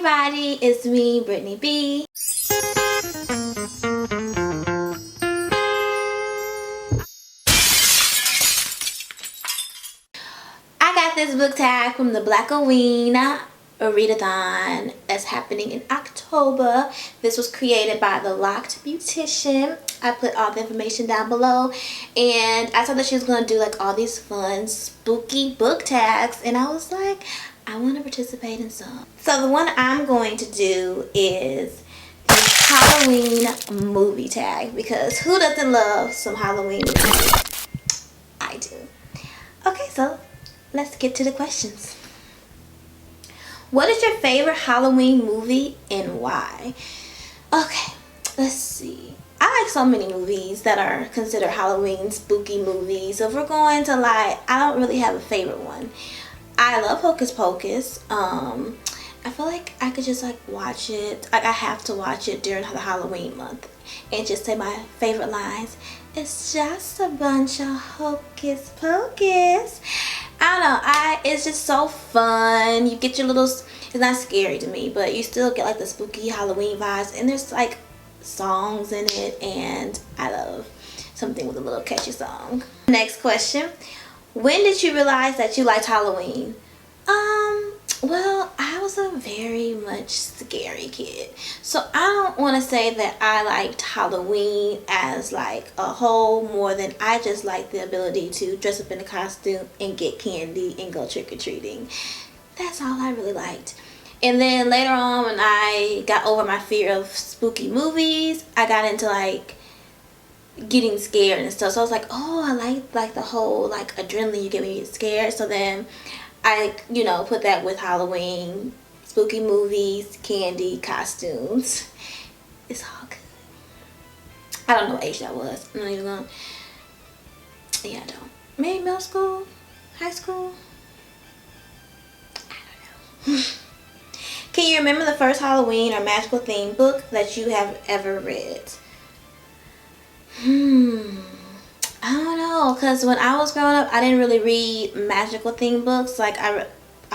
everybody, it's me, Brittany B. I got this book tag from the Black-o-ween-a-thon that's happening in October. This was created by the Loc'D Beautician. I put all the information down below, and I saw that she was going to do like all these fun spooky book tags, and I was like, I want to participate in some. So the one I'm going to do is the Halloween movie tag, because who doesn't love some Halloween movies? I do. Okay, so let's get to the questions. What is your favorite Halloween movie and why? Okay, let's see. I like so many movies that are considered Halloween spooky movies. So if we're going to I don't really have a favorite one. I love Hocus Pocus. I feel like I could just like watch it. Like I have to watch it during the Halloween month and just say my favorite lines. It's just a bunch of hocus pocus. I don't know. It's just so fun. You get your little. It's not scary to me, but you still get like the spooky Halloween vibes, and there's like songs in it, and I love something with a little catchy song. Next question. When did you realize that you liked Halloween? Well, I was a very much scary kid. So I don't want to say that I liked Halloween as like a whole more than I just liked the ability to dress up in a costume and get candy and go trick-or-treating. That's all I really liked. And then later on, when I got over my fear of spooky movies, I got into like getting scared and stuff. So I was like, oh, I like the whole like adrenaline you get when you get scared. So then I, put that with Halloween, spooky movies, candy, costumes. It's all good. I don't know what age that was. I'm not even gonna. Yeah, I don't. Maybe middle school, high school. I don't know. Can you remember the first Halloween or magical theme book that you have ever read? I don't know, because when I was growing up, I didn't really read magical theme books. Like, I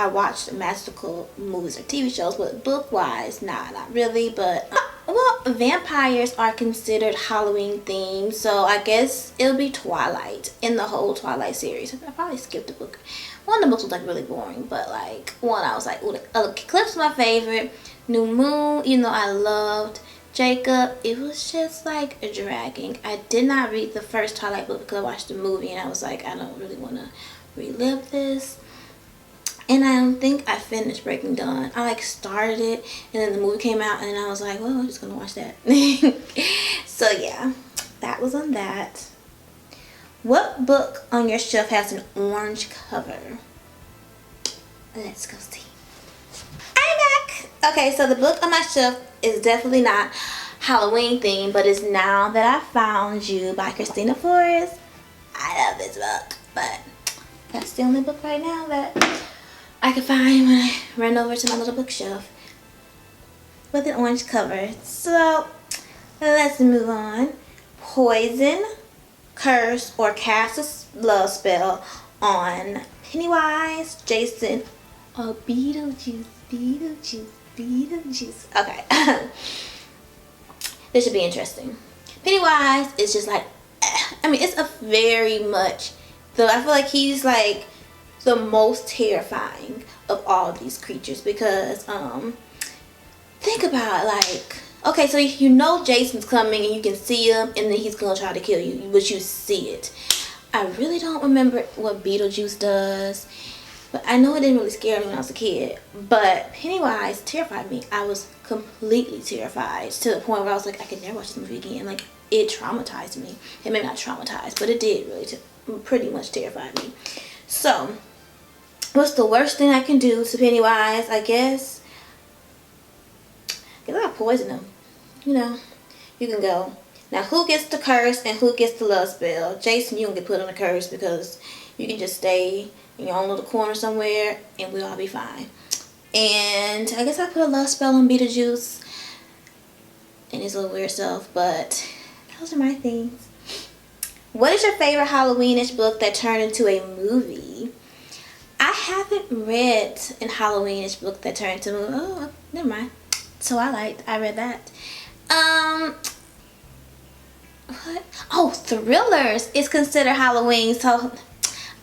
watched magical movies or TV shows, but book-wise, nah, not really. But, well, vampires are considered Halloween themed, so I guess it'll be Twilight in the whole Twilight series. I probably skipped a book. One of the books was, like, really boring, but, like, one I was like, ooh, Eclipse was my favorite. New Moon, I loved. Jacob, it was just like a dragging. I did not read the first Twilight book because I watched the movie and I was like, I don't really want to relive this. And I don't think I finished Breaking Dawn. I like started it and then the movie came out and then I was like, well, I'm just going to watch that. So yeah, that was on that. What book on your shelf has an orange cover? Let's go see. I'm back. Okay, so the book on my shelf is definitely not Halloween themed, but it's Now That I Found You by Christina Forrest. I love this book, but that's the only book right now that I could find when I run over to my little bookshelf with an orange cover. So let's move on. Poison, curse, or cast a love spell on Pennywise, Jason, or Beetlejuice. Beetlejuice. Okay. This should be interesting. Pennywise is just like, it's a very much, though I feel like he's like the most terrifying of all these creatures because, think about it, like, okay, so Jason's coming and you can see him and then he's gonna try to kill you, but you see it. I really don't remember what Beetlejuice does. But I know it didn't really scare me when I was a kid. But Pennywise terrified me. I was completely terrified to the point where I was like, I could never watch this movie again. Like, it traumatized me. It may not traumatize, but it did really pretty much terrify me. So, what's the worst thing I can do to Pennywise? I guess I poison him. You can go. Now, who gets the curse and who gets the love spell? Jason, you don't get put on the curse because you can just stay in your own little corner somewhere and we'll all be fine. And I guess I put a love spell on Beetlejuice and his little weird self, but those are my things. What is your favorite Halloweenish book that turned into a movie? I haven't read an Halloweenish book that turned to movie. Oh, never mind. I read that. What? Oh, thrillers is considered Halloween. So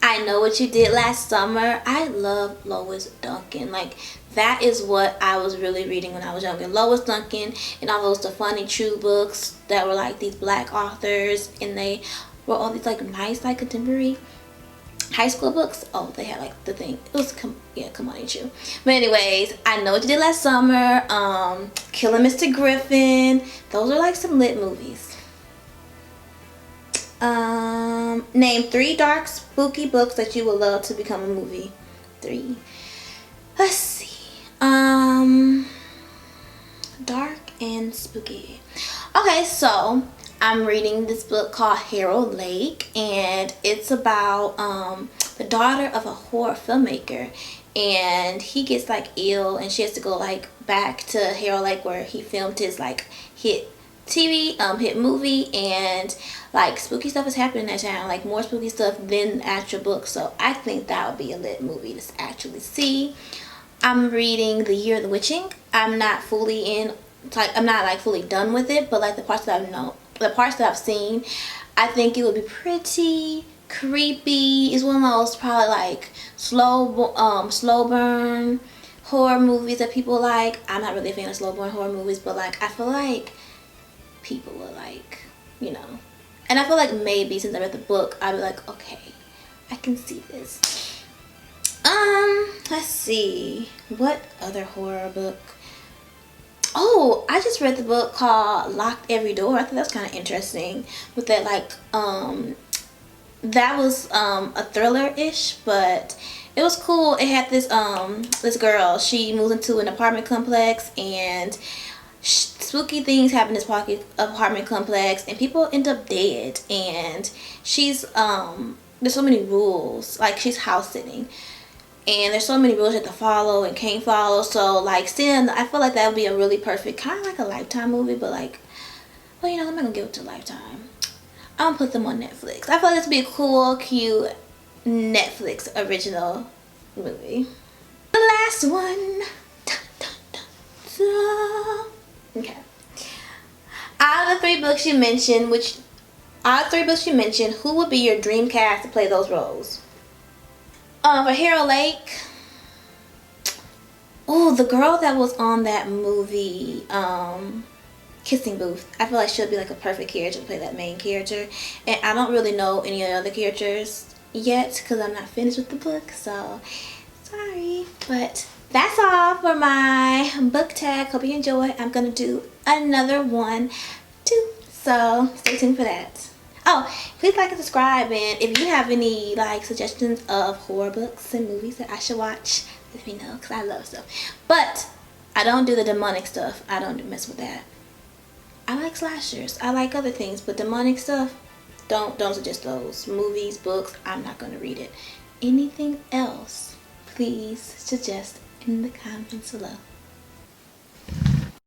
I Know What You Did Last Summer. I love Lois Duncan. Like, that is what I was really reading when I was younger. Lois Duncan and all those The Funny True books that were like these black authors, and they were all these like nice like contemporary high school books. Oh, they had like the thing. It was Come On Ain't You. But anyways, I Know What You Did Last Summer. Killing Mr. Griffin. Those are like some lit movies. Name 3 dark, spooky books that you would love to become a movie. 3. Let's see. Dark and spooky. Okay, so I'm reading this book called Harold Lake, and it's about the daughter of a horror filmmaker, and he gets like ill, and she has to go like back to Harold Lake where he filmed his like hit movie, and like spooky stuff is happening in that town, like more spooky stuff than the actual book. So I think that would be a lit movie to actually see. I'm reading The Year of the Witching. I'm not fully in, like I'm not like fully done with it, but like the parts that I've seen, I think it would be pretty creepy. It's one of those probably like slow burn horror movies that people like. I'm not really a fan of slow burn horror movies, but like I feel like people will like, you know. And I feel like maybe since I read the book, I'd be like, okay, I can see this. Let's see. What other horror book? Oh, I just read the book called Locked Every Door. I think that's kind of interesting. With that, like, that was a thriller-ish, but it was cool. It had this this girl. She moves into an apartment complex, and spooky things happen in this apartment complex, and people end up dead. And she's there's so many rules. Like, she's house sitting, and there's so many rules you have to follow and can't follow. So like, I feel like that would be a really perfect, kind of like a Lifetime movie, but like, well, you know, I'm not gonna give it to Lifetime. I'm gonna put them on Netflix. I feel like this would be a cool, cute Netflix original movie. The last one. Dun, dun, dun, dun. Okay. Out of the 3 books you mentioned, who would be your dream cast to play those roles? For Harold Lake, oh, the girl that was on that movie, Kissing Booth. I feel like she'll be like a perfect character to play that main character. And I don't really know any of the other characters yet because I'm not finished with the book, so sorry. But that's all for my book tag. Hope you enjoy. I'm gonna do another one too, so stay tuned for that. Oh, please like and subscribe, and if you have any like suggestions of horror books and movies that I should watch, let me know, because I love stuff. But I don't do the demonic stuff. I don't mess with that. I like slashers. I like other things, but demonic stuff, don't suggest those. Movies, books, I'm not going to read it. Anything else, please suggest in the comments below.